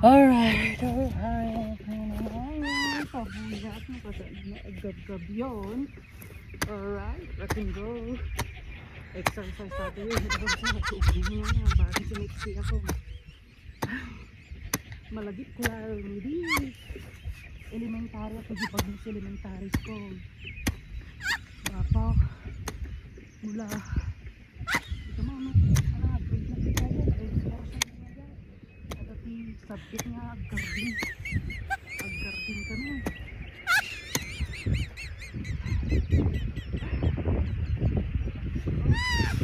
Alright. Pabuyat mo kasi agab-gab yun. Alright, let him go. Exercise natin yun. Bakit siniksi ako? Malagip ko lang. Hindi. Elementary ako. Di pag sa elementary school. Bapak. Mula. Ito mga grade na kita yan. Grade 4 sa mga. At subject nga ag-garden. Ag-garden kami.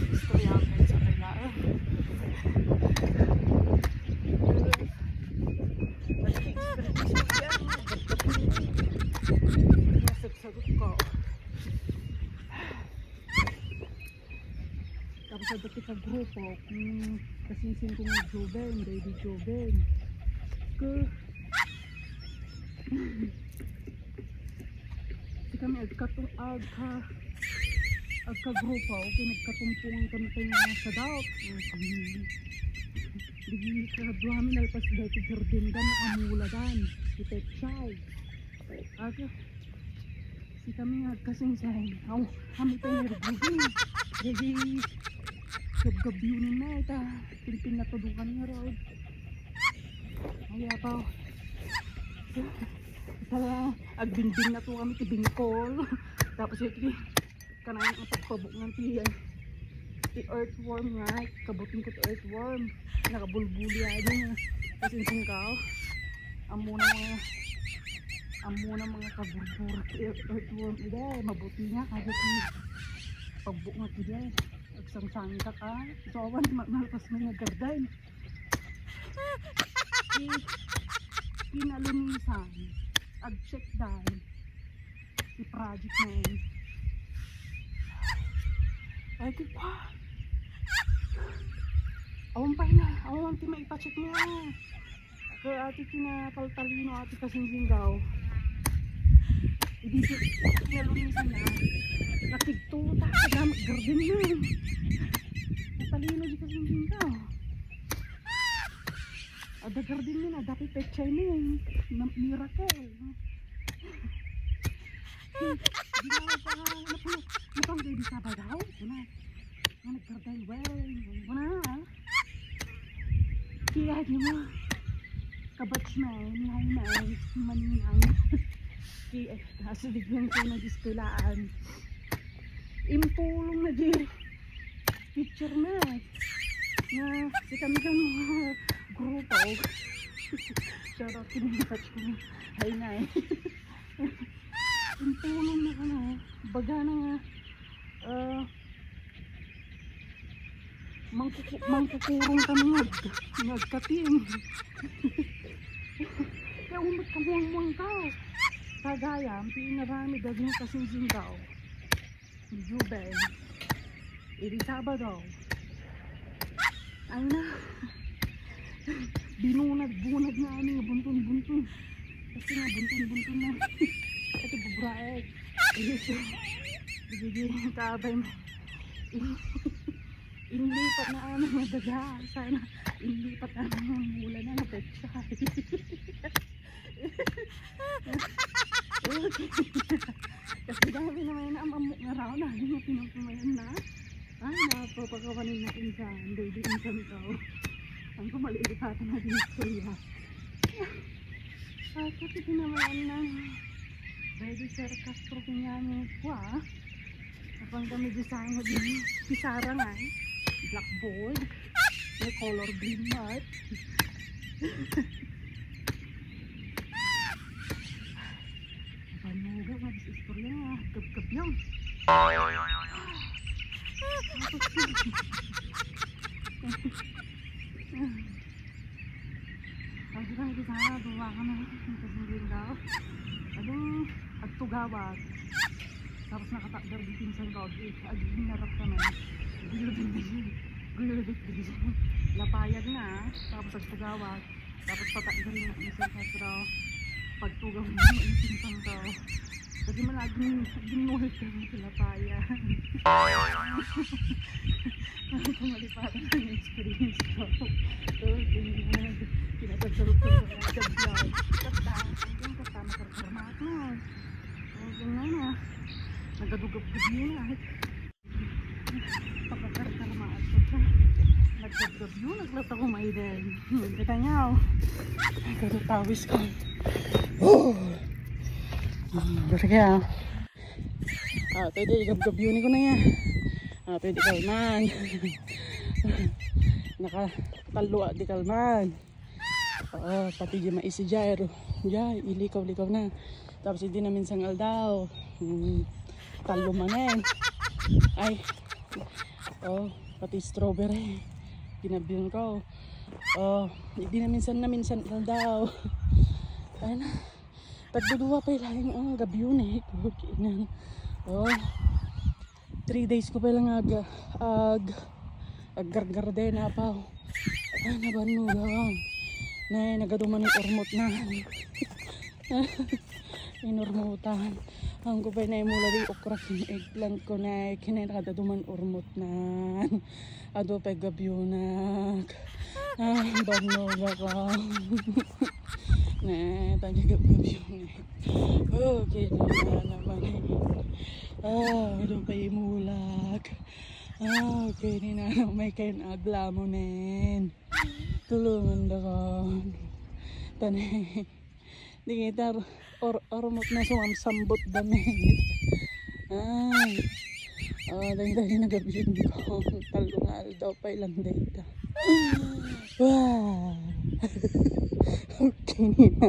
Istorya kayo sa kailaan. Nasagsagot ko. Tapos sa dati ka grupo, kasisin ko nga Joven, baby Joven. Kasi kami agka-grupo, okay, nagkatumpungan kami kayo sa daot. Hindi ka duwami nalpas dahil ti Jardin dan, nakamula dan, si Pechay. Okay, si kami nga kasing-sahin, kami tayo nirgugin. Jadi, gab-gabyunin na ita, Pilipin na tudukan nga raw. Kaya pa, agbingbing na to kami ti Bingkol. Tapos ito, kanang ang pagpabok ng tiyan. Ti earthworm nga, kabutin ko ti earthworm. Nakabulbuli ano nga. Tapos insingkaw, amuna mga kaburbur ti earthworm. Ida, mabuti nga, kabuti. Pagbuk nga ti day. Agsangsangka ka. So awan, malpas mo nga garden. Kinalunisan. Ag-check dahil. Si project na yun. Ay, kipa. Awan pa na. Awan ti maipacheck niya. Kaya ati kinapaltalino, ati kasing-singgaw. Hindi kinalunisan na. Nakigtuta. Kagamit garden yun. Natalino di kasing-singgaw. Ada garden yun. Ada Pechay na yun. Miracle. Ginawa pa napang baby Sabadaw. Wala. Nagkarday well. Wala. Kaya di mo. Kabats na eh. Nihay na eh. Maninay. Kaya nasa bigyan ko na diskilaan. Impulong na di. Picture na eh. Na si kami ka mga grupo. Charot kinipatch ko. Hay na eh. Impulong na ano. Baga na nga. Mangkukurong kami nagkating. Kaya umit kamuang-muang ka. Kagaya, pinarami daging kasing daw. Jubel. Iri Sabado. Ay na. Binunag-bunag na ano, buntun-buntun. Kasi nga buntun-buntun na. Ito bubraeg. Bigiging kabay mo. Inilipat na ano mga daga. Sana inilipat na ano mula na Pechay. Kasi dami naman na amamuk nga raw na. Hindi mo pinagpumayan na. Ay, napapakawanin na insan. Baby insan ikaw. Ang kumaliitata na dito ya. Kasi pinamayan na. Baby Sir Castro pinyamin ko ah. Kapag kami design mo din. Pisara nga eh. Blackboard. May color green mat. Panuga, mabis istorya nga. Gab-gab yun. Pag kami disara, gawa ka na. Nagkasinggin daw. Adong agtugawat. Tapos nakatakdar di pinsan ko. Aging narap ka na. Gulubit-gulubit. Lapayag na. Tapos agtugawat. Tapos patakdar yung pinsan ko. Pagtugaw mo yung pinsan ko. Kasi malaging ginulit kami sa lapayan. Pumalipatan ang experience ko. So, pinatay Nagkaroon kata hanggang kata makarkarmat na. Hanggang na. Nagadugab-gab yun na. Pagkakarkarmat ka. Nagdagdab yun. Naglata ko may din. Kita niya o. Nagkarutawis ko. Basta kaya. Pwede igab-gab yun ko na yan. Pwede kalman. Nakatalo di kalman. Pati di maisi jay. Jay, ilikaw-likaw na. Tapos hindi na minsang aldaw. Talo manen. Ay. Pati strawberry. Ginabiyon ko. Hindi na minsan aldaw. Ay na. Tagduduwa pa ilang ang gabi yun eh. 3 days ko pa lang aggargar din na pa. Ay nabano daw. Nay nagaduman ng ormot na. Inormutan. Ang ko pa na mula di okra kin eggplant ko na kinay nakadaduman ormot na. Ado pa gabi yun na. Ay bano ba ka. Tanya gabi yun eh. Okay na naman eh. Ito pa imulag. Okay na may kain agla mo nen. Tulungan ako. Tani. Di kita ormot na sumambot damit. Dahil nagabiyong di ko. Talungal daw pa ilang data. Wow. Okay na.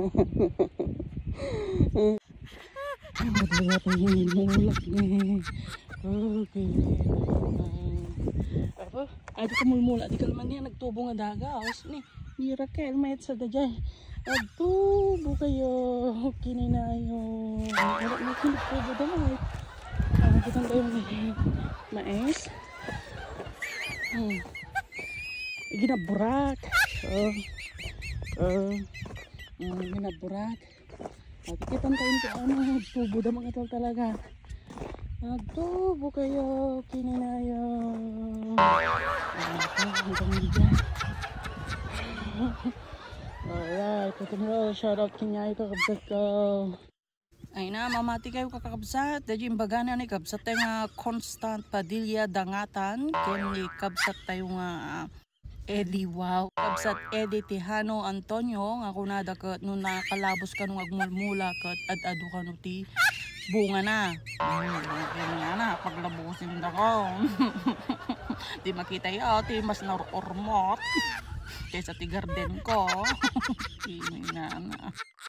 Madala pa yung mulak ni. Okay. Adi ka mulmula. Adi ka naman niya. Nagtubo nga dagaos. Miracle. Mayat sa dajay. Nagtubo kayo. Okay na yun. Wala na kinagtubo damay. Kita tayo mais. Ginaburak. Ginaburak. Kita tayo nagtubo damay ito talaga. Nagtubo kayo, kininayo. Alright, pagkamuro, shoutout kinya ito kabsat ko. Ay na, mamati kayo kakabsat. Dahil yung baga na ni kabsat tayo nga Constant Padilla Dangatan. Kaya kabsat tayo nga Eddie Wow. Kabsat Eddie Tejano Antonio. Nga kunada ka nung nakalabos ka nung agmulmula ka at adu ka nung ti bunga na. Kaya na, paglabusin ako. Di makita yun, di mas narormot. Kaysa ti garden ko. Kaya na.